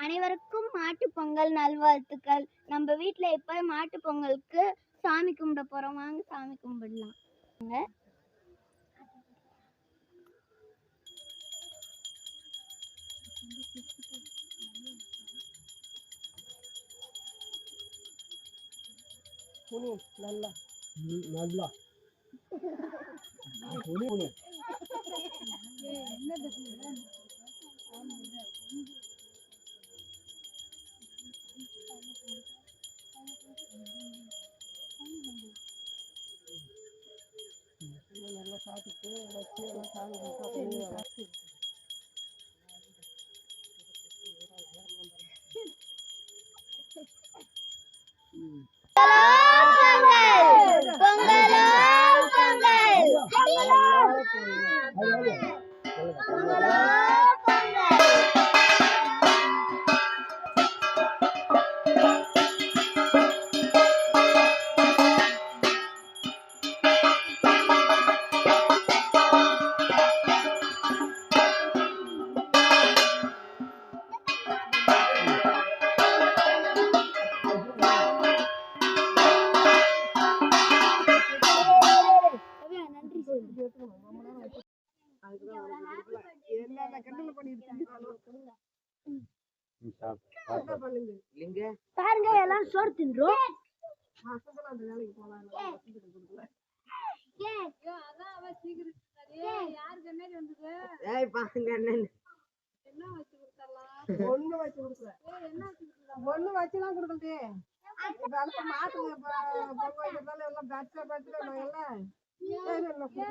அனைவருக்கும் மாட்டு பொங்கல் நல்வாழ்த்துக்கள். நம்ம வீட்ல இப்ப மாட்டு பொங்கலுக்கு சாமி கும்பிட போறோம். வாங்க சாமி கும்பிடலாம். நல்லா நல்லா நல்லா சாப்பிட்டு வச்சு எல்லாம் சாமி கும்பிட்டு பாருங்க எல்லாம் சோறு தின்றோம். ஒண்ணு வச்சுதான் கொடுக்குறது. மாட்டுங்க பொங்கல் எல்லாம்